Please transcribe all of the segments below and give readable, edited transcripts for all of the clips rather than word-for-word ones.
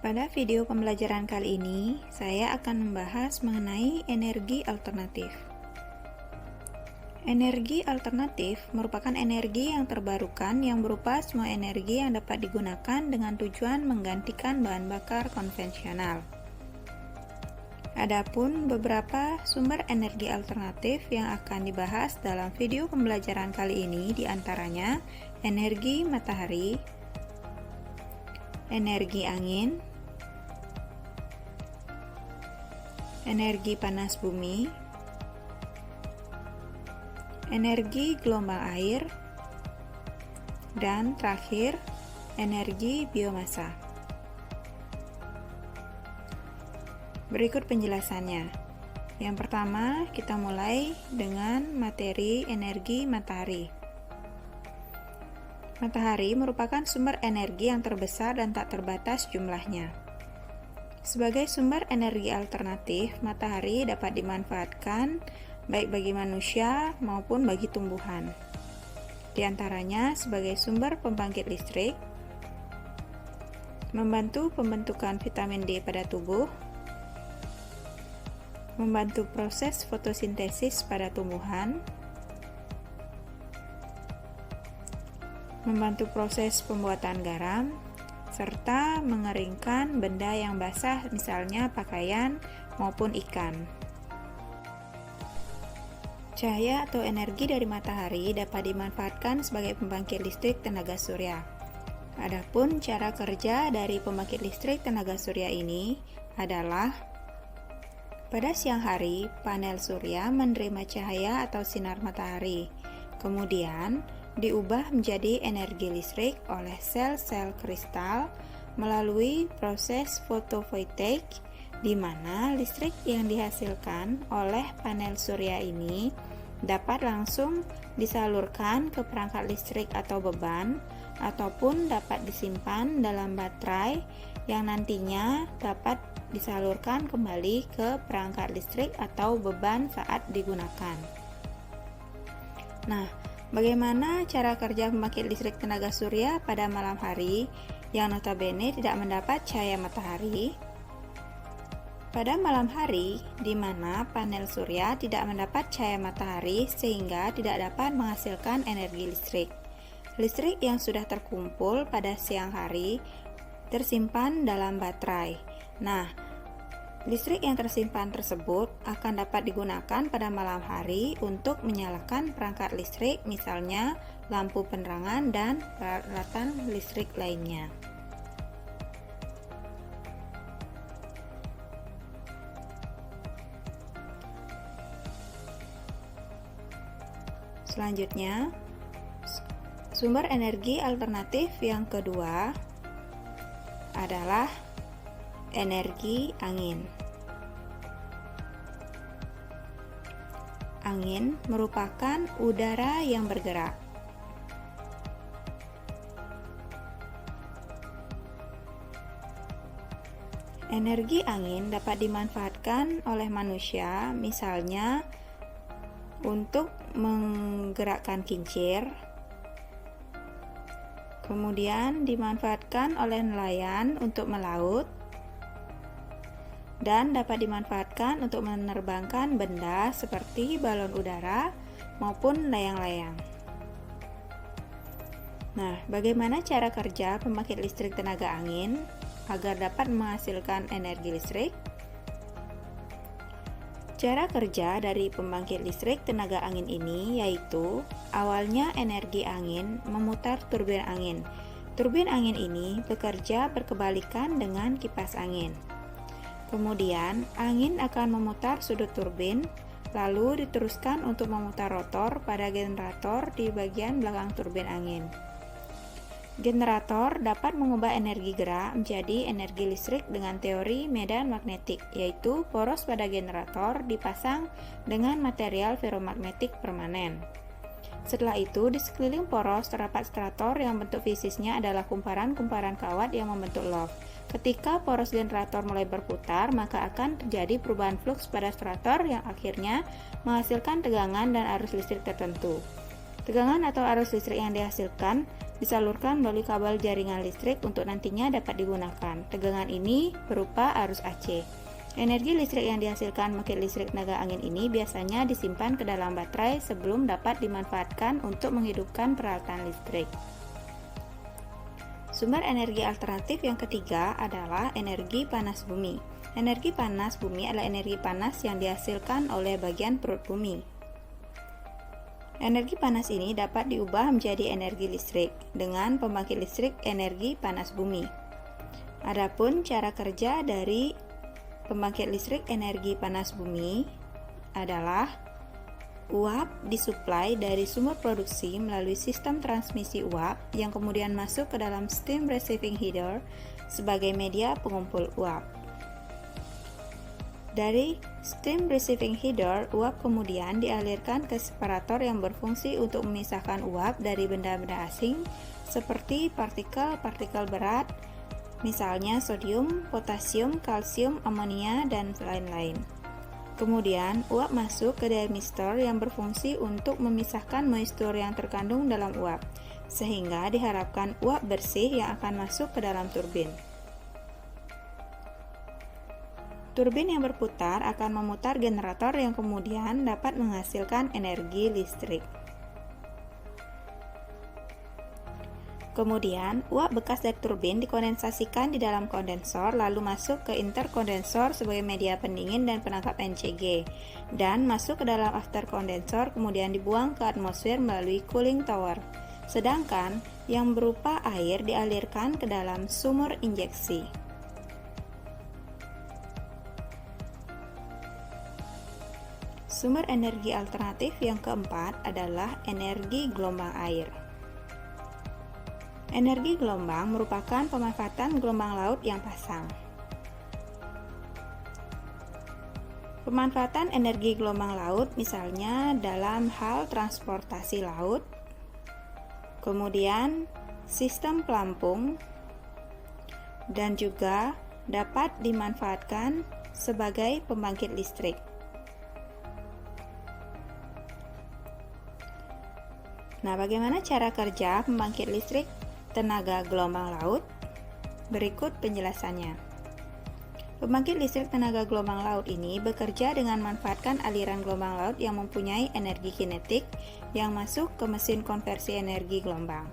Pada video pembelajaran kali ini, saya akan membahas mengenai energi alternatif. Energi alternatif merupakan energi yang terbarukan yang berupa semua energi yang dapat digunakan dengan tujuan menggantikan bahan bakar konvensional. Adapun beberapa sumber energi alternatif yang akan dibahas dalam video pembelajaran kali ini diantaranya energi matahari, energi angin, energi panas bumi, energi gelombang air, dan terakhir, energi biomasa. Berikut penjelasannya. Yang pertama, kita mulai dengan materi energi matahari. Matahari merupakan sumber energi yang terbesar dan tak terbatas jumlahnya. Sebagai sumber energi alternatif, matahari dapat dimanfaatkan baik bagi manusia maupun bagi tumbuhan. Di antaranya sebagai sumber pembangkit listrik, membantu pembentukan vitamin D pada tubuh, membantu proses fotosintesis pada tumbuhan, membantu proses pembuatan garam, serta mengeringkan benda yang basah, misalnya pakaian maupun ikan. Cahaya atau energi dari matahari dapat dimanfaatkan sebagai pembangkit listrik tenaga surya. Adapun cara kerja dari pembangkit listrik tenaga surya ini adalah pada siang hari, panel surya menerima cahaya atau sinar matahari, kemudian diubah menjadi energi listrik oleh sel-sel kristal melalui proses fotovoltaik, di mana listrik yang dihasilkan oleh panel surya ini dapat langsung disalurkan ke perangkat listrik atau beban, ataupun dapat disimpan dalam baterai yang nantinya dapat disalurkan kembali ke perangkat listrik atau beban saat digunakan. Nah, bagaimana cara kerja pembangkit listrik tenaga surya pada malam hari yang notabene tidak mendapat cahaya matahari? Pada malam hari, di mana panel surya tidak mendapat cahaya matahari sehingga tidak dapat menghasilkan energi listrik. Listrik yang sudah terkumpul pada siang hari tersimpan dalam baterai. Nah, listrik yang tersimpan tersebut akan dapat digunakan pada malam hari untuk menyalakan perangkat listrik, misalnya lampu penerangan dan peralatan listrik lainnya. Selanjutnya, sumber energi alternatif yang kedua adalah energi angin. Angin merupakan udara yang bergerak. Energi angin dapat dimanfaatkan oleh manusia, misalnya untuk menggerakkan kincir, kemudian dimanfaatkan oleh nelayan untuk melaut, dan dapat dimanfaatkan untuk menerbangkan benda seperti balon udara maupun layang-layang. Nah, bagaimana cara kerja pembangkit listrik tenaga angin agar dapat menghasilkan energi listrik? Cara kerja dari pembangkit listrik tenaga angin ini yaitu awalnya energi angin memutar turbin angin. Turbin angin ini bekerja berkebalikan dengan kipas angin. Kemudian, angin akan memutar sudut turbin, lalu diteruskan untuk memutar rotor pada generator di bagian belakang turbin angin. Generator dapat mengubah energi gerak menjadi energi listrik dengan teori medan magnetik, yaitu poros pada generator dipasang dengan material ferromagnetik permanen. Setelah itu, di sekeliling poros terdapat stator yang bentuk fisiknya adalah kumparan-kumparan kawat yang membentuk loft. Ketika poros generator mulai berputar, maka akan terjadi perubahan fluks pada stator yang akhirnya menghasilkan tegangan dan arus listrik tertentu. Tegangan atau arus listrik yang dihasilkan disalurkan melalui kabel jaringan listrik untuk nantinya dapat digunakan. Tegangan ini berupa arus AC. Energi listrik yang dihasilkan pembangkit listrik tenaga angin ini biasanya disimpan ke dalam baterai sebelum dapat dimanfaatkan untuk menghidupkan peralatan listrik. Sumber energi alternatif yang ketiga adalah energi panas bumi. Energi panas bumi adalah energi panas yang dihasilkan oleh bagian perut bumi. Energi panas ini dapat diubah menjadi energi listrik dengan pembangkit listrik energi panas bumi. Adapun cara kerja dari pembangkit listrik energi panas bumi adalah uap disuplai dari sumber produksi melalui sistem transmisi uap yang kemudian masuk ke dalam steam receiving heater sebagai media pengumpul uap. Dari steam receiving heater, uap kemudian dialirkan ke separator yang berfungsi untuk memisahkan uap dari benda-benda asing seperti partikel-partikel berat, misalnya sodium, potasium, kalsium, amonia, dan lain-lain. Kemudian, uap masuk ke demister yang berfungsi untuk memisahkan moistur yang terkandung dalam uap, sehingga diharapkan uap bersih yang akan masuk ke dalam turbin. Turbin yang berputar akan memutar generator yang kemudian dapat menghasilkan energi listrik. Kemudian, uap bekas dari turbin dikondensasikan di dalam kondensor lalu masuk ke interkondensor sebagai media pendingin dan penangkap NCG dan masuk ke dalam afterkondensor kemudian dibuang ke atmosfer melalui cooling tower. Sedangkan yang berupa air dialirkan ke dalam sumur injeksi. Sumber energi alternatif yang keempat adalah energi gelombang air. Energi gelombang merupakan pemanfaatan gelombang laut yang pasang. Pemanfaatan energi gelombang laut misalnya dalam hal transportasi laut, kemudian sistem pelampung, dan juga dapat dimanfaatkan sebagai pembangkit listrik. Nah, bagaimana cara kerja pembangkit listrik tenaga gelombang laut? Berikut penjelasannya. Pembangkit listrik tenaga gelombang laut ini bekerja dengan memanfaatkan aliran gelombang laut yang mempunyai energi kinetik yang masuk ke mesin konversi energi gelombang.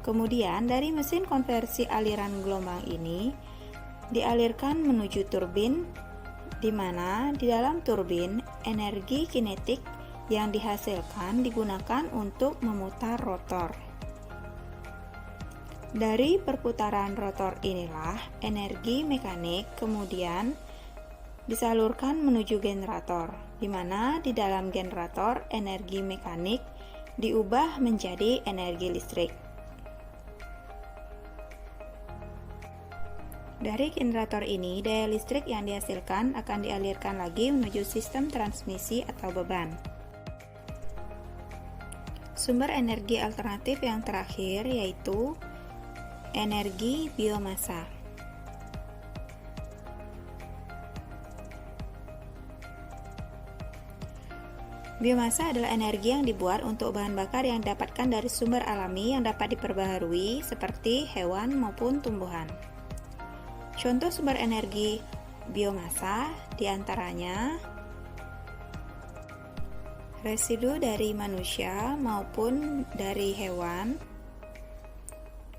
Kemudian dari mesin konversi aliran gelombang ini dialirkan menuju turbin, di mana di dalam turbin energi kinetik yang dihasilkan digunakan untuk memutar rotor. Dari perputaran rotor inilah energi mekanik kemudian disalurkan menuju generator, di mana di dalam generator energi mekanik diubah menjadi energi listrik. Dari generator ini, daya listrik yang dihasilkan akan dialirkan lagi menuju sistem transmisi atau beban. Sumber energi alternatif yang terakhir yaitu energi biomasa. Biomasa adalah energi yang dibuat untuk bahan bakar yang didapatkan dari sumber alami yang dapat diperbaharui seperti hewan maupun tumbuhan. Contoh sumber energi biomasa diantaranya residu dari manusia maupun dari hewan,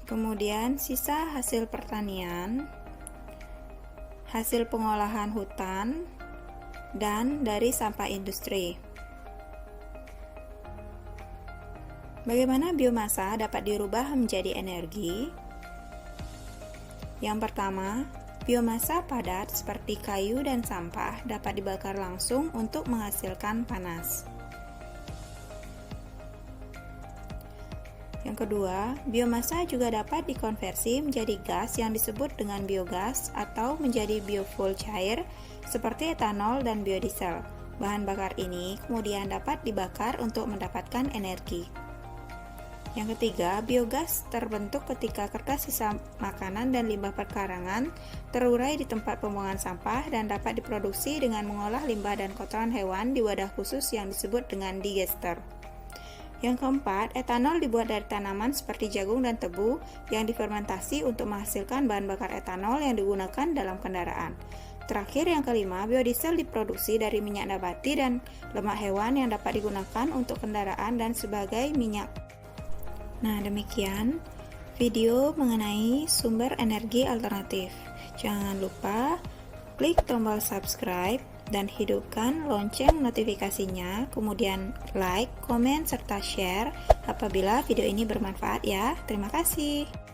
kemudian sisa hasil pertanian, hasil pengolahan hutan, dan dari sampah industri. Bagaimana biomasa dapat dirubah menjadi energi? Yang pertama, biomasa padat seperti kayu dan sampah dapat dibakar langsung untuk menghasilkan panas. Yang kedua, biomasa juga dapat dikonversi menjadi gas yang disebut dengan biogas atau menjadi biofuel cair seperti etanol dan biodiesel. Bahan bakar ini kemudian dapat dibakar untuk mendapatkan energi. Yang ketiga, biogas terbentuk ketika kertas sisa makanan dan limbah perkarangan terurai di tempat pembuangan sampah dan dapat diproduksi dengan mengolah limbah dan kotoran hewan di wadah khusus yang disebut dengan digester. Yang keempat, etanol dibuat dari tanaman seperti jagung dan tebu yang difermentasi untuk menghasilkan bahan bakar etanol yang digunakan dalam kendaraan. Terakhir, yang kelima, biodiesel diproduksi dari minyak nabati dan lemak hewan yang dapat digunakan untuk kendaraan dan sebagai minyak. Nah, demikian video mengenai sumber energi alternatif. Jangan lupa klik tombol subscribe dan hidupkan lonceng notifikasinya, kemudian like, komen, serta share apabila video ini bermanfaat ya. Terima kasih.